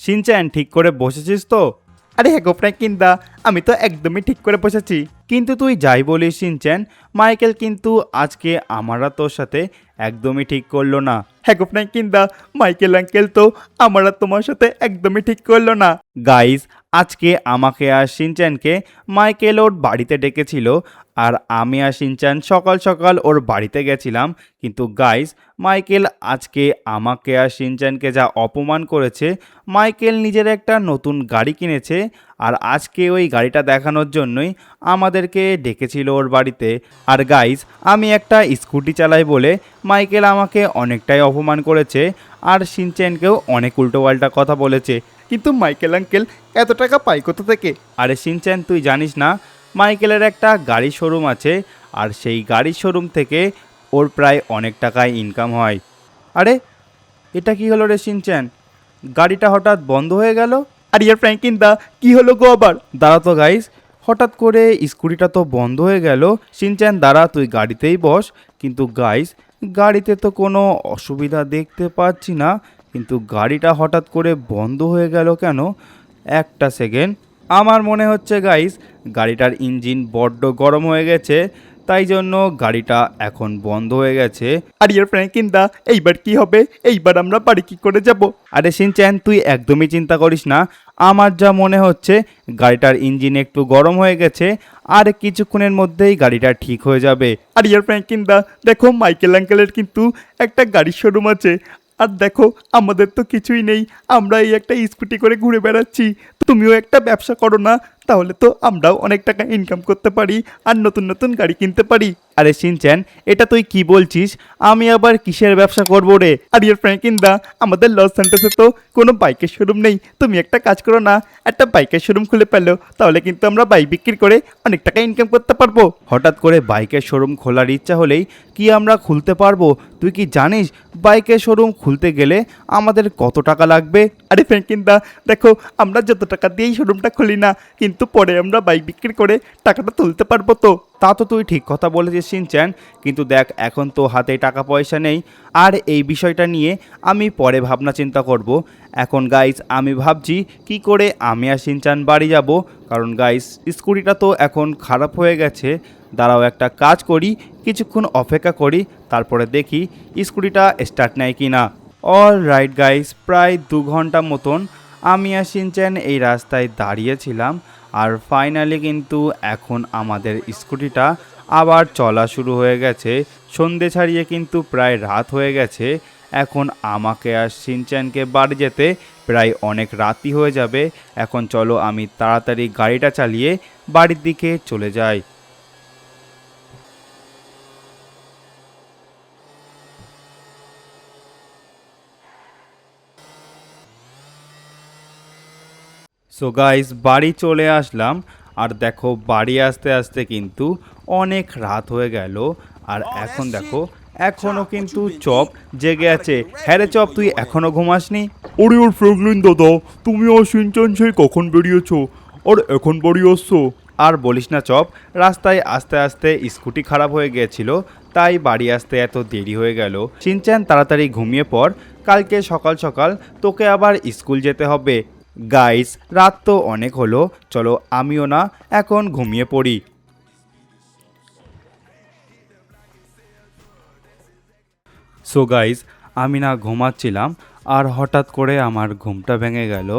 Shinchan ঠিক করে বসেছিস তো? আরে হ্যাঁ গো ফ্র্যাঙ্কলিনদা, আমি তো একদমই ঠিক করে বসেছি। কিন্তু তুই যাই বলিস শিনচ্যান, মাইকেল কিন্তু আজকে আমারা তোর সাথে একদমই ঠিক করলো না। হ্যাঁ গো ফ্র্যাঙ্কলিনদা, মাইকেল আঙ্কেল তো আমারা তোমার সাথে একদমই ঠিক করলো না। গাইস, আজকে আমাকে আর শিনচ্যানকে মাইকেল ওর বাড়িতে ডেকেছিল, আর আমি আর শিনচ্যান সকাল সকাল ওর বাড়িতে গেছিলাম। কিন্তু গাইস, মাইকেল আজকে আমাকে আর শিনচ্যানকে যা অপমান করেছে। মাইকেল নিজের একটা নতুন গাড়ি কিনেছে, আর আজকে ওই গাড়িটা দেখানোর জন্যই আমাদেরকে ডেকেছিল ওর বাড়িতে। আর গাইস, আমি একটা স্কুটি চালাই বলে মাইকেল আমাকে অনেকটাই অপমান করেছে, আর শিনচ্যানকেও অনেক উল্টোপাল্টা কথা বলেছে। কিন্তু মাইকেল আঙ্কেল এত টাকা পাই কোথা থেকে? আরে শিনচ্যান, তুই জানিস না, মাইকেলের একটা গাড়ি শোরুম আছে, আর সেই গাড়ির শোরুম থেকে ওর প্রায় অনেক টাকায় ইনকাম হয়। আরে এটা কি হলো রে শিনচ্যান, গাড়িটা হঠাৎ বন্ধ হয়ে গেল। আর ইয়ার ফ্র্যাঙ্কলিনদা, কি হলো গো আবার? দাঁড়া তো গাইস, হঠাৎ করে স্কুটিটা তো বন্ধ হয়ে গেল। শিনচ্যান দাঁড়া, তুই গাড়িতেই বস। কিন্তু গাইস, গাড়িতে তো কোনো অসুবিধা দেখতে পাচ্ছি না, কিন্তু গাড়িটা হঠাৎ করে বন্ধ হয়ে গেল কেন? একটা সেকেন্ড, আমার মনে হচ্ছে গাইস গাড়িটার ইঞ্জিন বড্ড গরম হয়ে গেছে, তাই জন্য গাড়িটা এখন বন্ধ হয়ে গেছে। আর ইয়ার ফ্র্যাঙ্কলিনদা, এইবার কি হবে? এইবার আমরা বাড়ি কি করে যাব? আরে শিনচ্যান, তুই একদমই চিন্তা করিস না, আমার যা মনে হচ্ছে গাড়িটার ইঞ্জিন একটু গরম হয়ে গেছে, আর কিছুক্ষণের মধ্যেই গাড়িটা ঠিক হয়ে যাবে। আর ইয়ার ফ্র্যাঙ্কলিনদা, দেখো মাইকেল আঙ্কেলের কিন্তু একটা গাড়ির শোরুম আছে, আর দেখো আমাদের তো কিছুই নেই, আমরা এই একটা স্কুটি করে ঘুরে বেড়াচ্ছি। তুমিও একটা ব্যবসা করো না, তাহলে তো আমরাও অনেক টাকা ইনকাম করতে পারি, আর নতুন নতুন গাড়ি কিনতে পারি। আরে শিনচ্যান, এটা তুই কি বলছিস? আমি আবার কিসের ব্যবসা করবো রে? আর ইয়ার ফ্র্যাঙ্কলিনদা, আমাদের লস স্যান্টোসে তো কোনো বাইকের শোরুম নেই, তুমি একটা কাজ করো না, একটা বাইকের শোরুম খুলে ফেলো, তাহলে কিন্তু আমরা বাইক বিক্রি করে অনেক টাকা ইনকাম করতে পারবো। হঠাৎ করে বাইকের শোরুম খোলার ইচ্ছা হলেই কি আমরা খুলতে পারবো? তুই কি জানিস বাইকের শোরুম খুলতে গেলে আমাদের কত টাকা লাগবে? আরে ফ্র্যাঙ্কলিনদা, দেখো আমরা যত টাকা দিয়েই শোরুমটা খুলি না, কিন্তু পরে আমরা বাইক বিক্রি করে টাকাটা তুলতে পারবো তো। তা তো তুই ঠিক কথা বলেছিস শিনচ্যান, কিন্তু দেখ এখন তো হাতে টাকা পয়সা নেই, আর এই বিষয়টা নিয়ে আমি পরে ভাবনা চিন্তা করব। এখন গাইস, আমি ভাবছি কি করে আমি আর শিনচ্যান বাড়ি যাব, কারণ গাইস স্কুটিটা তো এখন খারাপ হয়ে গেছে। দাঁড়াও, একটা কাজ করি, কিছুক্ষণ অপেক্ষা করি, তারপরে দেখি স্কুটিটা স্টার্ট নেয় কি না। অল রাইট গাইস, প্রায় 2 ঘন্টা মতন আমি আর শিনচ্যান এই রাস্তায় দাঁড়িয়েছিলাম, আর ফাইনালি কিন্তু এখন আমাদের স্কুটিটা আবার চলা শুরু হয়ে গেছে। সন্ধে ছাড়িয়ে কিন্তু প্রায় রাত হয়ে গেছে। এখন আমাকে আর শিনচ্যানকে বাড়ি যেতে প্রায় অনেক রাতই হয়ে যাবে। এখন চলো আমি তাড়াতাড়ি গাড়িটা চালিয়ে বাড়ির দিকে চলে যাই। সো গাইস, বাড়ি চলে আসলাম, আর দেখো বাড়ি আসতে আসতে কিন্তু অনেক রাত হয়ে গেল। আর এখন দেখো এখনো কিন্তু চপ জেগে আছে। হ্যাঁ রে চপ, তুই এখনো ঘুমাসনি? ওরে ওর ফ্র্যাঙ্কলিন দাদা, তুমি আর শিনচ্যান সেই কখন বেরিয়েছো আর এখন বাড়ি আসছো? আর বলিস না চপ, রাস্তায় আস্তে আস্তে স্কুটি খারাপ হয়ে গিয়েছিল, তাই বাড়ি আসতে এত দেরি হয়ে গেল। শিনচ্যান তাড়াতাড়ি ঘুমিয়ে পড়, কালকে সকাল সকাল তোকে আবার স্কুল যেতে হবে। গাইস, রাত তো অনেক হলো, চলো আমিও না এখন ঘুমিয়ে পড়ি। সো গাইস, আমি না ঘুমাচ্ছিলাম, আর হঠাৎ করে আমার ঘুমটা ভেঙে গেল।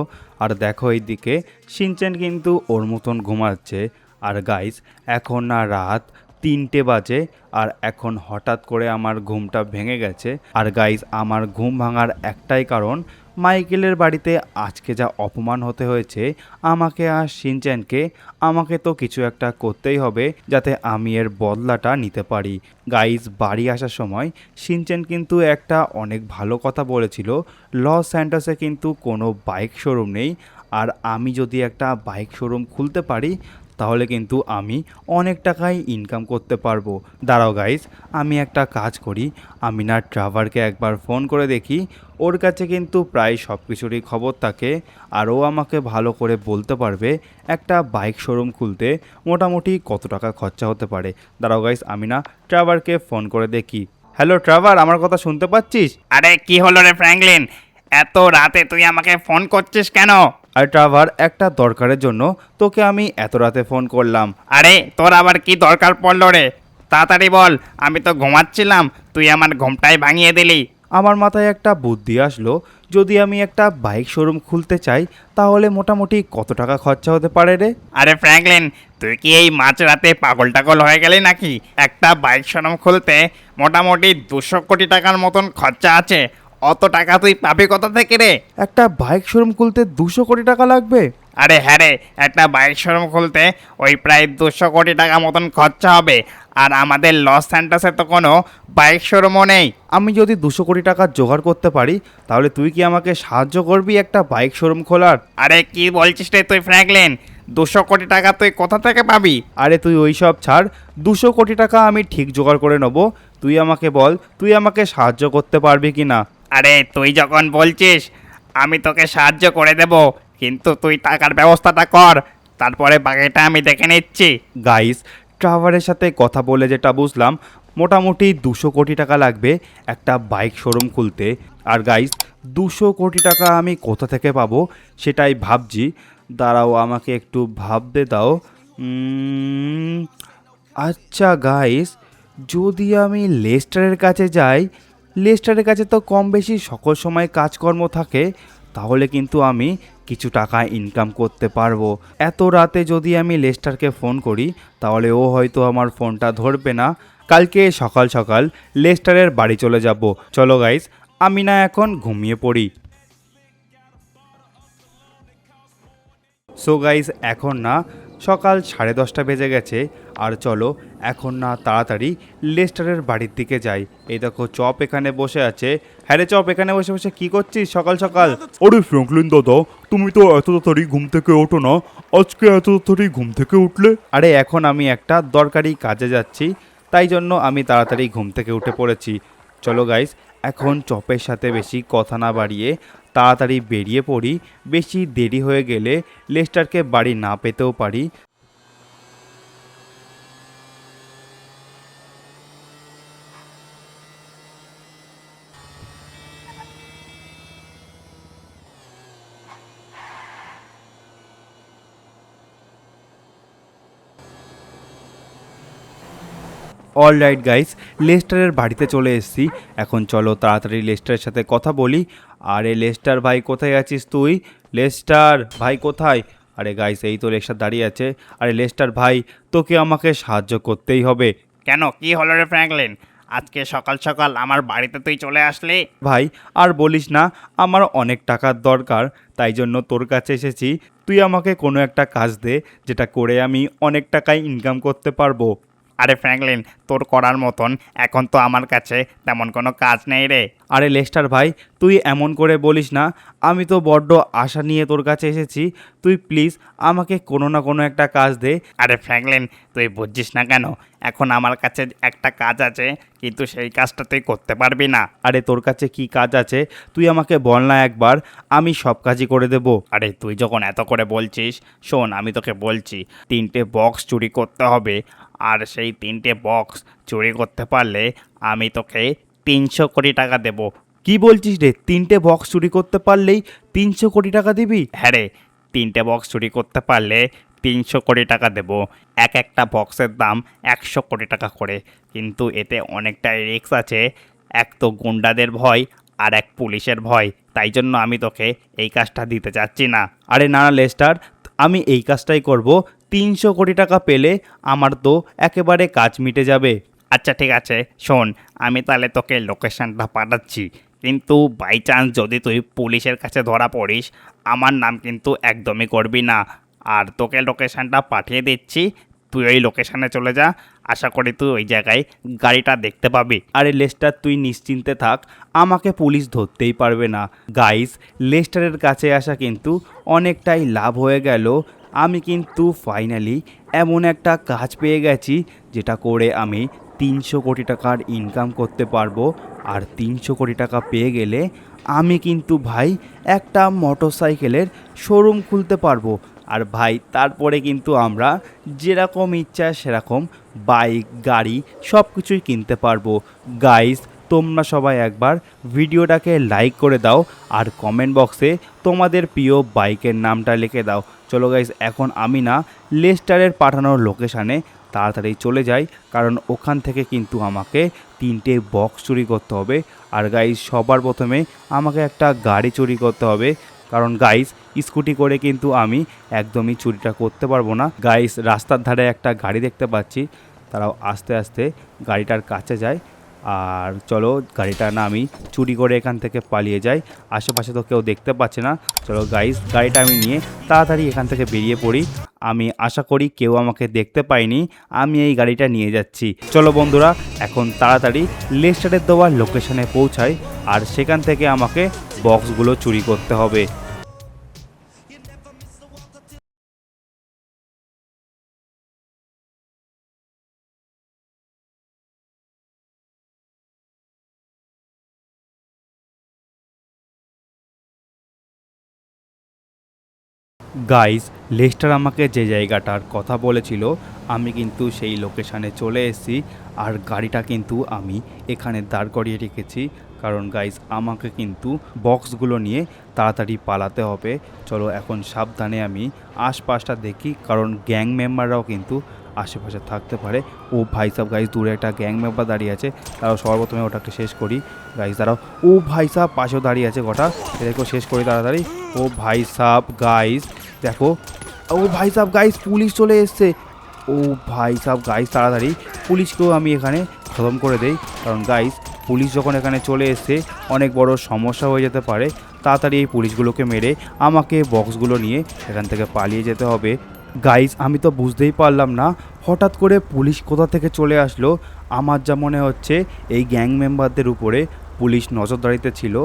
আর দেখো এইদিকে শিনচ্যান কিন্তু ওর মতন ঘুমাচ্ছে। আর গাইস, এখন না রাত 3টে বাজে, আর এখন হঠাৎ করে আমার ঘুমটা ভেঙে গেছে। আর গাইস, আমার ঘুম ভাঙার একটাই কারণ, মাইকেলের বাড়িতে আজকে যা অপমান হতে হয়েছে আমাকে আর শিনচ্যানকে। আমাকে তো কিছু একটা করতেই হবে যাতে আমি এর বদলাটা নিতে পারি। গাইস, বাড়ি আসার সময় শিনচ্যান কিন্তু একটা অনেক ভালো কথা বলেছিল, লস স্যান্টোসে কিন্তু কোনো বাইক শোরুম নেই, আর আমি যদি একটা বাইক শোরুম খুলতে পারি তাহলে কিন্তু আমি অনেক টাকাই ইনকাম করতে পারবো। দাঁড়াও গাইস, আমি একটা কাজ করি, আমি না ট্রাভারকে একবার ফোন করে দেখি, ওর কাছে কিন্তু প্রায় সব কিছুরই খবর থাকে, আর ও আমাকে ভালো করে বলতে পারবে একটা বাইক শোরুম খুলতে মোটামুটি কত টাকা খরচা হতে পারে। দাঁড়াও গাইস, আমি না ট্রাভারকে ফোন করে দেখি। হ্যালো ট্রাভার, আমার কথা শুনতে পাচ্ছিস? আরে কি হলো রে ফ্র্যাঙ্কলিন, এত রাতে তুই আমাকে ফোন করছিস কেন? আর ট্রাভার, একটা দরকারের জন্য তোকে আমি এত রাতে ফোন করলাম। আরে তোর আবার কি দরকার পড়লো রে? তাড়াতাড়ি বল, আমি তো ঘুমাচ্ছিলাম, তুই আমার ঘুমটাই ভাঙিয়ে দিলি। আমার মাথায় একটা বুদ্ধি আসলো, যদি আমি একটা বাইক শোরুম খুলতে চাই তাহলে মোটামুটি কত টাকা খরচা হতে পারে রে? আরে ফ্র্যাঙ্কলিন, তুই কি এই মাঝরাতে পাগল টাগল হয়ে গেলি নাকি? একটা বাইক শোরুম খুলতে মোটামুটি 200 কোটি টাকার মতন খরচা আছে। অত টাকা তুই পাবি কোথা থেকে রে? একটা বাইক শোরুম খুলতে 200 কোটি টাকা লাগবে? আরে হ্যাঁ রে, একটা বাইক শোরুম খুলতে ওই প্রায় 200 কোটি টাকা মতন খরচা হবে। আর আমাদের লস স্যান্টাসে তো কোনো বাইক শোরুমও নেই। আমি যদি 200 কোটি টাকা জোগাড় করতে পারি তাহলে তুই কি আমাকে সাহায্য করবি একটা বাইক শোরুম খোলার? আরে কি বলছিস রে তুই ফ্র্যাঙ্কলিন? 200 কোটি টাকা তুই কোথা থেকে পাবি? আরে তুই ওই সব ছাড়, 200 কোটি টাকা আমি ঠিক জোগাড় করে নেব। তুই আমাকে বল, তুই আমাকে সাহায্য করতে পারবি কি না? আরে তুই যখন বলছিস আমি তোকে সাহায্য করে দেব, কিন্তু তুই টাকার ব্যবস্থাটা কর, তারপরে বাকিটা আমি দেখে নিচ্ছি। গাইস, ট্রাভারের সাথে কথা বলে যেটা বুঝলাম, মোটামুটি 200 কোটি টাকা লাগবে একটা বাইক শোরুম খুলতে। আর গাইস, 200 কোটি টাকা আমি কোথা থেকে পাবো সেটাই ভাবছি। দাঁড়াও, আমাকে একটু ভাবতে দাও। আচ্ছা গাইস, যদি আমি লেস্টারের কাছে যাই, লেস্টারের কাছে তো কম বেশি সকল সময় কাজকর্ম থাকে, তাহলে কিন্তু আমি কিছু টাকা ইনকাম করতে পারবো। এত রাতে যদি আমি লেস্টারকে ফোন করি তাহলে ও হয়তো আমার ফোনটা ধরবে না। কালকে সকাল সকাল লেস্টারের বাড়ি চলে যাব। চলো গাইস, আমি না এখন ঘুমিয়ে পড়ি। সো গাইস, এখন না সকাল 10:30 বেজে গেছে। আর চলো এখন না তাড়াতাড়ি লেস্টারের বাড়ির দিকে যাই। এই দেখো চপ এখানে বসে আছে। হ্যাঁ রে চপ, এখানে বসে বসে কি করছিস সকাল সকাল? আরে ফ্র্যাঙ্কলিন দাদা, তুমি তো এত তাড়াতাড়ি ঘুম থেকে ওঠো না, আজকে এত তাড়াতাড়ি ঘুম থেকে উঠলে? আরে এখন আমি একটা দরকারি কাজে যাচ্ছি, তাই জন্য আমি তাড়াতাড়ি ঘুম থেকে উঠে পড়েছি। চলো গাইস, এখন চপের সাথে বেশি কথা না বাড়িয়ে তাড়াতাড়ি বেরিয়ে পড়ি। বেশি দেরি হয়ে গেলে লেস্টারকে বাড়ি না পেতেও পারি। অল রাইট গাইস, লেস্টারের বাড়িতে চলে এসেছি। এখন চলো তাড়াতাড়ি লেস্টারের সাথে কথা বলি। আরে লেস্টার ভাই, কোথায় আছিস তুই? লেস্টার ভাই কোথায়? আরে গাইস, এই তো লেস্টার দাঁড়িয়ে আছে। আরে লেস্টার ভাই, তোকে আমাকে সাহায্য করতেই হবে। কেন, কি হলো রে ফ্র্যাঙ্কলিন? আজকে সকাল সকাল আমার বাড়িতে তুই চলে আসলি? ভাই আর বলিস না, আমার অনেক টাকার দরকার, তাই জন্য তোর কাছে এসেছি। তুই আমাকে কোনো একটা কাজ দে, যেটা করে আমি অনেক টাকায় ইনকাম করতে পারবো। আরে ফ্র্যাঙ্কলিন, তোর করার মতন এখন তো আমার কাছে তেমন কোনো কাজ নেই রে। আরে লেস্টার ভাই, তুই এমন করে বলিস না, আমি তো বড্ড আশা নিয়ে তোর কাছে এসেছি। তুই প্লিজ আমাকে কোনো না কোনো একটা কাজ দে। আরে ফ্র্যাঙ্কলিন, তুই বুঝছিস না কেন? এখন আমার কাছে একটা কাজ আছে, কিন্তু সেই কাজটা তুই করতে পারবি না। আরে তোর কাছে কি কাজ আছে তুই আমাকে বল না একবার, আমি সব কাজই করে দেব। আরে তুই যখন এত করে বলছিস, শোন আমি তোকে বলছি, 3টে বক্স চুরি করতে হবে। আর সেই 3টে বক্স চুরি করতে পারলে আমি তোকে 300 কোটি টাকা দেব। কি বলছিস রে, 3টে বক্স চুরি করতে পারলেই 300 কোটি টাকা দিবি? হ্যাঁ রে, 3টে বক্স চুরি করতে পারলে 300 কোটি টাকা দেব। এক একটা বক্সের দাম 100 কোটি টাকা করে। কিন্তু এতে অনেকটাই রিস্ক আছে। এক তো গুন্ডাদের ভয়, আর এক পুলিশের ভয়। তাই জন্য আমি তোকে এই কাজটা দিতে চাচ্ছি না। আরে না না লেস্টার, আমি এই কাজটাই করব। 300 কোটি টাকা পেলে আমার তো একেবারে কাজ মিটে যাবে। আচ্ছা ঠিক আছে, শোন আমি তাহলে তোকে লোকেশনটা পাঠাচ্ছি। কিন্তু বাই চান্স যদি তুই পুলিশের কাছে ধরা পড়িস, আমার নাম কিন্তু একদমই করবি না। আর তোকে লোকেশনটা পাঠিয়ে দিচ্ছি, তুই ওই লোকেশনে চলে যা। আশা করি তুই ওই জায়গায় গাড়িটা দেখতে পাবি। আরে লেস্টার, তুই নিশ্চিন্তে থাক, আমাকে পুলিশ ধরতেই পারবে না। গাইস, লেস্টারের কাছে আসা কিন্তু অনেকটাই লাভ হয়ে গেল। আমি কিন্তু ফাইনালি এমন একটা কাজ পেয়ে গেছি, যেটা করে আমি 300 কোটি টাকার ইনকাম করতে পারবো। আর 300 কোটি টাকা পেয়ে গেলে আমি কিন্তু ভাই একটা মোটরসাইকেলের শোরুম খুলতে পারবো। আর ভাই তারপরে কিন্তু আমরা যেরকম ইচ্ছা সেরকম বাইক, গাড়ি সব কিছুই কিনতে পারবো। গাইস, তোমরা সবাই একবার ভিডিওটাকে লাইক করে দাও আর কমেন্ট বক্সে তোমাদের প্রিয় বাইকের নামটা লিখে দাও। চলো গাইস, এখন আমি না লেস্টারের পাঠানোর লোকেশানে তাড়াতাড়ি চলে যাই, কারণ ওখান থেকে কিন্তু আমাকে 3টে বক্স চুরি করতে হবে। আর গাইস, সবার প্রথমে আমাকে একটা গাড়ি চুরি করতে হবে, কারণ গাইস স্কুটি করে কিন্তু আমি একদমই চুরিটা করতে পারবো না। গাইস, রাস্তার ধারে একটা গাড়ি দেখতে পাচ্ছি, তারাও আস্তে আস্তে গাড়িটার কাছে যায়। আর চলো, গাড়িটা না আমি চুরি করে এখান থেকে পালিয়ে যাই, আশেপাশে তো কেউ দেখতে পাচ্ছে না। চলো গাইস, গাড়িটা আমি নিয়ে তাড়াতাড়ি এখান থেকে বেরিয়ে পড়ি। আমি আশা করি কেউ আমাকে দেখতে পায়নি, আমি এই গাড়িটা নিয়ে যাচ্ছি। চলো বন্ধুরা, এখন তাড়াতাড়ি লেস্টারের দেওয়ার লোকেশনে পৌঁছাই, আর সেখান থেকে আমাকে বক্সগুলো চুরি করতে হবে। গাইস, লেস্টার আমাকে যে জায়গাটার কথা বলেছিল আমি কিন্তু সেই লোকেশানে চলে এসেছি, আর গাড়িটা কিন্তু আমি এখানে দাঁড় করিয়ে রেখেছি, কারণ গাইস আমাকে কিন্তু বক্সগুলো নিয়ে তাড়াতাড়ি পালাতে হবে। চলো এখন সাবধানে আমি আশপাশটা দেখি, কারণ গ্যাং মেম্বাররাও কিন্তু আশেপাশে থাকতে পারে। ও ভাই সাব গাইস, দূরে একটা গ্যাং মেম্বার দাঁড়িয়ে আছে, তারাও সর্বপ্রথমে ওটাকে শেষ করি। গাইস দাঁড়াও, ও ভাই সাব পাশেও দাঁড়িয়ে আছে গোটা, এদেরকেও শেষ করি তাড়াতাড়ি। ও ভাই সাব গাইস দেখো, ও ভাই সাব গাইস পুলিশ চলে এসছে। ও ভাই সাব গাইস, তাড়াতাড়ি পুলিশকেও আমি এখানে খতম করে দেই, কারণ গাইস পুলিশ যখন এখানে চলে এসছে অনেক বড় সমস্যা হয়ে যেতে পারে। তাড়াতাড়ি এই পুলিশগুলোকে মেরে আমাকে বক্সগুলো নিয়ে এখান থেকে পালিয়ে যেতে হবে। গাইস, আমি তো বুঝতেই পারলাম না হঠাৎ করে পুলিশ কোথা থেকে চলে আসলো। আমার যা মনে হচ্ছে এই গ্যাং মেম্বারদের উপরে পুলিশ নজরদারিতে ছিল,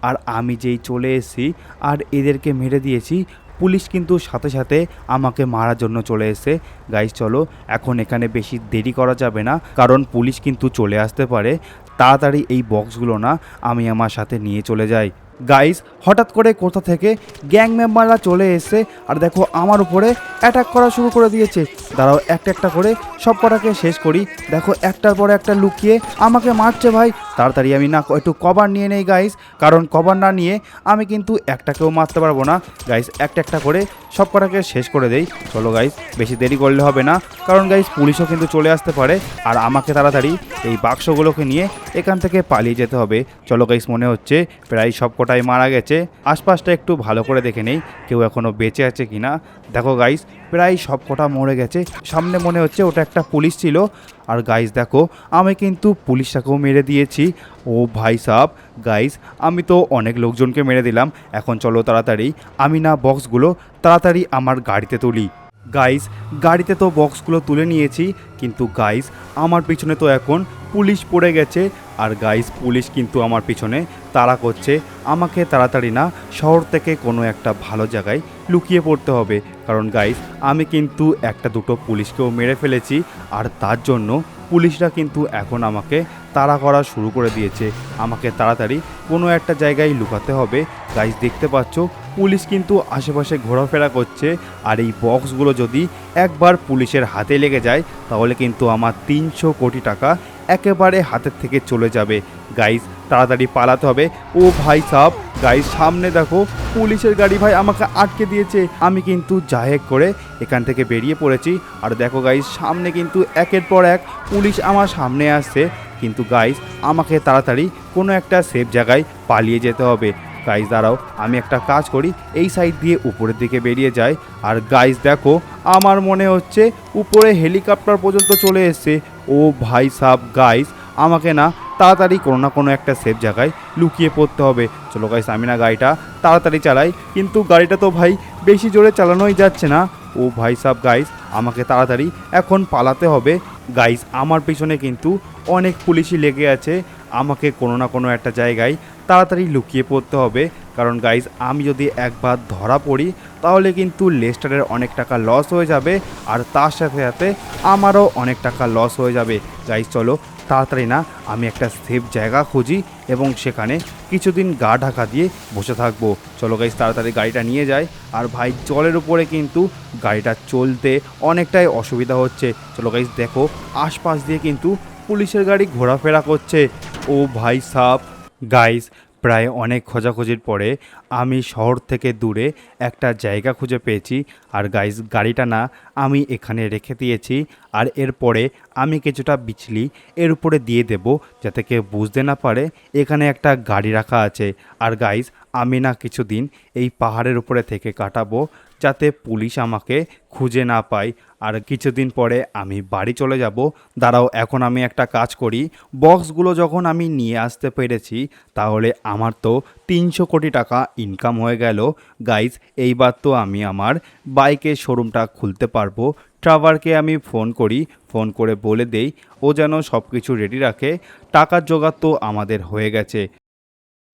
আর আমি যেই চলে এসেছি আর এদেরকে মেরে দিয়েছি, পুলিশ কিন্তু সাথে সাথে আমাকে মারার জন্য চলে এসেছে। গাইস চলো, এখন এখানে বেশি দেরি করা যাবে না, কারণ পুলিশ কিন্তু চলে আসতে পারে। তাড়াতাড়ি এই বক্সগুলো না আমি আমার সাথে নিয়ে চলে যাই। গাইস, হঠাৎ করে কোথা থেকে গ্যাং মেম্বাররা চলে এসে আর দেখো আমার উপরে অ্যাটাক করা শুরু করে দিয়েছে। দাঁড়াও, একটা একটা করে সব কটাকে শেষ করি। দেখো একটার পরে একটা লুকিয়ে আমাকে মারছে ভাই। তাড়াতাড়ি আমি না একটু কভার নিয়ে নেই গাইস, কারণ কভার না নিয়ে আমি কিন্তু একটাকেও মারতে পারবো না। গাইস একটা একটা করে সব কটাকে শেষ করে দেই। চলো গাইস, বেশি দেরি করলে হবে না, কারণ গাইস পুলিশও কিন্তু চলে আসতে পারে, আর আমাকে তাড়াতাড়ি এই বাক্সগুলোকে নিয়ে এখান থেকে পালিয়ে যেতে হবে। চলো গাইস, মনে হচ্ছে প্রায় সব কটাই মারা গেছে। আশপাশটা একটু ভালো করে দেখে নেই কেউ এখনও বেঁচে আছে কিনা। দেখো গাইস, প্রায় সব কটা মরে গেছে। সামনে মনে হচ্ছে ওটা একটা পুলিশ ছিল। আর গাইস দেখো, আমি কিন্তু পুলিশটাকেও মেরে দিয়েছি। ও ভাই সাব গাইস, আমি তো অনেক লোকজনকে মেরে দিলাম। এখন চলো তাড়াতাড়ি আমি না বক্সগুলো তাড়াতাড়ি আমার গাড়িতে তুলি। গাইস, গাড়িতে তো বক্সগুলো তুলে নিয়েছি, কিন্তু গাইস আমার পিছনে তো এখন পুলিশ পড়ে গেছে। আর গাইস পুলিশ কিন্তু আমার পিছনে তাড়া করছে। আমাকে তাড়াতাড়ি না শহর থেকে কোনো একটা ভালো জায়গায় লুকিয়ে পড়তে হবে, কারণ গাইস আমি কিন্তু একটা দুটো পুলিশকেও মেরে ফেলেছি, আর তার জন্য পুলিশরা কিন্তু এখন আমাকে তাড়া করা শুরু করে দিয়েছে। আমাকে তাড়াতাড়ি কোনো একটা জায়গায় লুকাতে হবে। গাইস দেখতে পাচ্ছ পুলিশ কিন্তু আশেপাশে ঘোরাফেরা করছে, আর এই বক্সগুলো যদি একবার পুলিশের হাতে লেগে যায় তাহলে কিন্তু আমার 300 কোটি টাকা একেবারে হাতের থেকে চলে যাবে। গাইস তাড়াতাড়ি পালাতে হবে। ও ভাই সাব গাইস, সামনে দেখো পুলিশের গাড়ি ভাই আমাকে আটকে দিয়েছে। আমি কিন্তু জাহেক করে এখান থেকে বেরিয়ে পড়েছি। আর দেখো গাইস, সামনে কিন্তু একের পর এক পুলিশ আমার সামনে আসছে, কিন্তু গাইস আমাকে তাড়াতাড়ি কোনো একটা সেফ জায়গায় পালিয়ে যেতে হবে। গাইস দাঁড়াও, আমি একটা কাজ করি, এই সাইড দিয়ে উপরের দিকে বেরিয়ে যাই। আর গাইস দেখো, আমার মনে হচ্ছে উপরে হেলিকপ্টার পর্যন্ত চলে এসছে। ও ভাই সাব গাইস, আমাকে না তাড়াতাড়ি কোনো না কোনো একটা সেফ জায়গায় লুকিয়ে পড়তে হবে। চলো গাইস, আমি না গাড়িটা তাড়াতাড়ি চালাই, কিন্তু গাড়িটা তো ভাই বেশি জোরে চালানোই যাচ্ছে না। ও ভাই সাব গাইস, আমাকে তাড়াতাড়ি এখন পালাতে হবে। গাইস আমার পিছনে কিন্তু অনেক পুলিশই লেগে আছে, আমাকে কোনো না কোনো একটা জায়গায় তাড়াতাড়ি লুকিয়ে পড়তে হবে, কারণ গাইস আমি যদি একবার ধরা পড়ি তাহলে কিন্তু লেস্টারের অনেক টাকা লস হয়ে যাবে, আর তার সাথে সাথে আমারও অনেক টাকা লস হয়ে যাবে। গাইস চলো তাড়াতাড়ি না আমি একটা সেফ জায়গা খুঁজি এবং সেখানে কিছুদিন গা ঢাকা দিয়ে বসে থাকবো। চলো গাইস, তাড়াতাড়ি গাড়িটা নিয়ে যাই। আর ভাই জলের উপরে কিন্তু গাড়িটা চলতে অনেকটাই অসুবিধা হচ্ছে। চলো গাইস দেখো, আশপাশ দিয়ে কিন্তু পুলিশের গাড়ি ঘোরাফেরা করছে। ও ভাই সাপ! গাইস, প্রায় অনেক খোঁজাখুঁজির পরে আমি শহর থেকে দূরে একটা জায়গা খুঁজে পেয়েছি। আর গাইস, গাড়িটা না আমি এখানে রেখে দিয়েছি। আর এরপরে আমি কিছুটা বিচলি এর উপরে দিয়ে দেব, যাতে কেউ বুঝতে না পারে এখানে একটা গাড়ি রাখা আছে। আর গাইস, আমি না কিছুদিন এই পাহাড়ের উপরে থেকে কাটাবো, যাতে পুলিশ আমাকে খুঁজে না পায়। আর কিছুদিন পরে আমি বাড়ি চলে যাব। দাঁড়াও, এখন আমি একটা কাজ করি। বক্সগুলো যখন আমি নিয়ে আসতে পেরেছি, তাহলে আমার তো 300 কোটি টাকা ইনকাম হয়ে গেল। গাইস, এইবার তো আমি আমার বাইকের শোরুমটা খুলতে পারবো। ট্রাভারকে আমি ফোন করি, ফোন করে বলে দেই ও যেন সব কিছু রেডি রাখে। টাকার জোগাড় তো আমাদের হয়ে গেছে।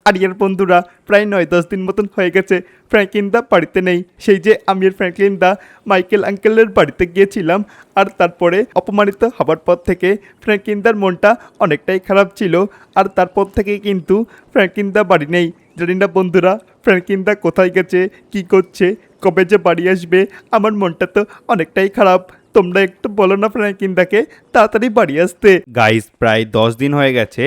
আর ইয়ার বন্ধুরা, প্রায় 9-10 দিন মতন হয়ে গেছে ফ্র্যাঙ্কলিন দা বাড়িতে নেই। সেই যে আমি আর ফ্র্যাঙ্কলিন দা মাইকেল আঙ্কেলের বাড়িতে গিয়েছিলাম, আর তারপরে অপমানিত হবার পর থেকে ফ্র্যাঙ্কলিন দার মনটা অনেকটাই খারাপ ছিল। আর তারপর থেকে কিন্তু ফ্র্যাঙ্কলিন দা বাড়ি নেই। জানি না বন্ধুরা, ফ্র্যাঙ্কলিন দা কোথায় গেছে, কি করছে, কবে যে বাড়ি আসবে। আমার মনটা তো অনেকটাই খারাপ। তোমরা একটু বলো না ফ্র্যাঙ্কলিন দাকে তাড়াতাড়ি বাড়ি আসতে। গাইস, প্রায় 10 দিন হয়ে গেছে,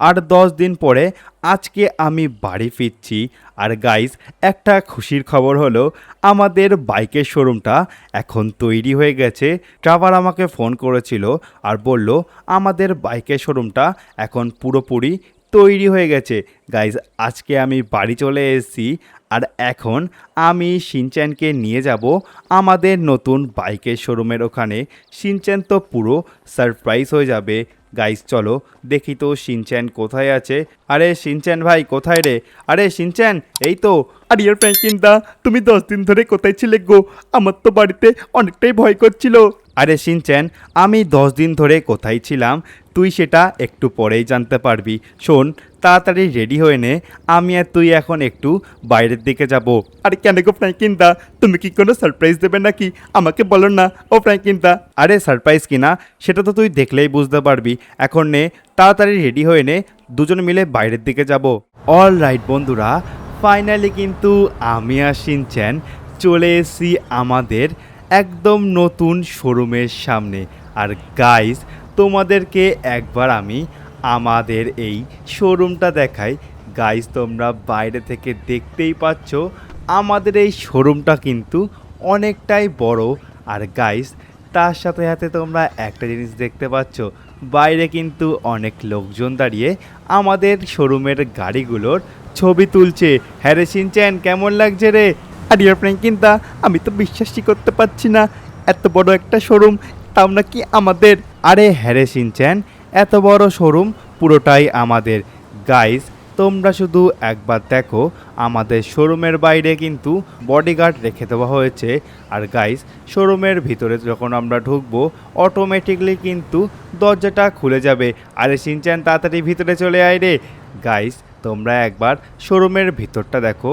আর 10 দিন পরে আজকে আমি বাড়ি ফিরছি। আর গাইস, একটা খুশির খবর হলো, আমাদের বাইকের শোরুমটা এখন তৈরি হয়ে গেছে। ট্রাভার আমাকে ফোন করেছিল আর বলল আমাদের বাইকের শোরুমটা এখন পুরোপুরি তৈরি হয়ে গেছে। গাইস, আজকে আমি বাড়ি চলে এসেছি, আর এখন আমি শিনচ্যানকে নিয়ে যাব আমাদের নতুন বাইকের শোরুমের ওখানে। শিনচ্যান তো পুরো সারপ্রাইজ হয়ে যাবে। গাইস, চলো দেখি তো শিনচ্যান কোথায় আছে। আরে শিনচ্যান ভাই, কোথায় রে? আরে শিনচ্যান, এই তো। আর ইয়ার ফ্র্যাঙ্কলিন দা, তুমি 10 দিন ধরে কোথায় ছিলে গো? আমার তো বাড়িতে অনেকটাই ভয় করছিল। আরে শিনচ্যান, আমি 10 দিন ধরে কোথায় ছিলাম তুই সেটা একটু পরেই জানতে পারবি। শোন, তাড়াতাড়ি রেডি হয়ে নে, আমি আর তুই এখন একটু বাইরের দিকে যাব। আরে কেন গো ফ্র্যাঙ্কলিন দা, তুমি কি কোনো সারপ্রাইজ দেবে নাকি? আমাকে বলো না ও ফ্র্যাঙ্কলিন দা। আরে সারপ্রাইজ কিনা সেটা তো তুই দেখলেই বুঝতে পারবি। এখন নে, তাড়াতাড়ি রেডি হয়ে নে, দুজন মিলে বাইরের দিকে যাব। অল রাইট বন্ধুরা, ফাইনালি কিন্তু আমি আর শিনচ্যান চলে এসেছি আমাদের একদম নতুন শোরুমের সামনে। আর গাইস, তোমাদেরকে একবার আমি আমাদের এই শোরুমটা দেখাই। গাইস, তোমরা বাইরে থেকে দেখতেই পাচ্ছ আমাদের এই শোরুমটা কিন্তু অনেকটাই বড়। আর গাইস, তার সাথে সাথে তোমরা একটা জিনিস দেখতে পাচ্ছ, বাইরে কিন্তু অনেক লোকজন দাঁড়িয়ে আমাদের শোরুমের গাড়িগুলোর ছবি তুলছে। হ্যাঁ রে শিনচ্যান, কেমন লাগছে রে? আর ইয়ার ফ্র্যাঙ্কলিন দা, আমি তো বিশ্বাসই করতে পারছি না, এত বড় একটা শোরুম, তাও নাকি আমাদের। আরে হ্যাঁ রে শিনচ্যান, এত বড় শোরুম পুরোটাই আমাদের। গাইস, তোমরা শুধু একবার দেখো, আমাদের শোরুমের বাইরে কিন্তু বডিগার্ড রেখে দেওয়া হয়েছে। আর গাইস, শোরুমের ভিতরে যখন আমরা ঢুকবো, অটোমেটিকলি কিন্তু দরজাটা খুলে যাবে। আরে শিনচ্যান, তাড়াতাড়ি ভিতরে চলে আয় রে। গাইস, তোমরা একবার শোরুমের ভিতরটা দেখো।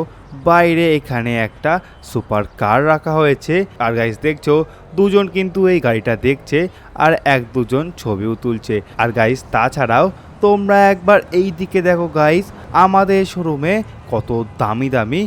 বাইরে এখানে একটা সুপার কার রাখা হয়েছে। আর গাইস, দেখছো দুজন কিন্তু এই গাড়িটা দেখছে, আর 1-2জন ছবিও তুলছে। আর গাইস, তাছাড়াও তোমরা একবার এই দিকে দেখো গাইস, আমাদের শোরুমে কত দামি দামি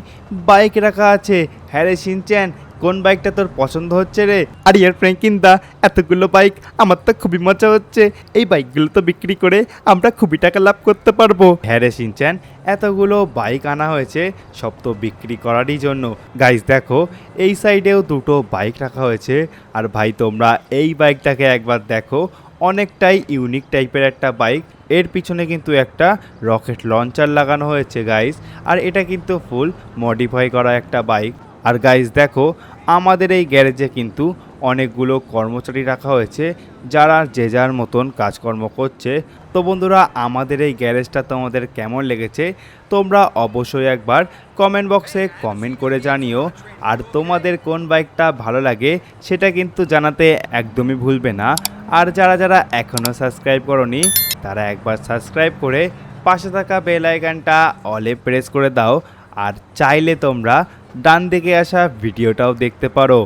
বাইক রাখা আছে। হ্যাঁ রে শিনচ্যান, কোন বাইকটা তোর পছন্দ হচ্ছে রে? আর ইয়ার ফ্র্যাঙ্কলিন দা, এতগুলো বাইক আমার তো খুবই মজা হচ্ছে। এই বাইকগুলো তো বিক্রি করে আমরা খুবই টাকা লাভ করতে পারবো। হ্যাঁ রে শিনচ্যান, এতগুলো বাইক আনা হয়েছে সব তো বিক্রি করারই জন্য। গাইস দেখো, এই সাইডেও দুটো বাইক রাখা হয়েছে। আর ভাই, তোমরা এই বাইকটাকে একবার দেখো, অনেকটাই ইউনিক টাইপের একটা বাইক। এর পিছনে কিন্তু একটা রকেট লঞ্চার লাগানো হয়েছে গাইস। আর এটা কিন্তু ফুল মডিফাই করা একটা বাইক। আর গাইস দেখো, আমাদের এই গ্যারেজে কিন্তু অনেকগুলো কর্মচারী রাখা হয়েছে, যারা যে যার মতন কাজকর্ম করছে। তো বন্ধুরা, আমাদের এই গ্যারেজটা তোমাদের কেমন লেগেছে তোমরা অবশ্যই একবার কমেন্ট বক্সে কমেন্ট করে জানিও। আর তোমাদের কোন বাইকটা ভালো লাগে সেটা কিন্তু জানাতে একদমই ভুলবে না। আর যারা যারা এখনও সাবস্ক্রাইব করোনি, তারা একবার সাবস্ক্রাইব করে পাশে থাকা বেল আইকনটা অলে প্রেস করে দাও। আর চাইলে তোমরা ডান দিকে আসা ভিডিওটাও দেখতে পারো।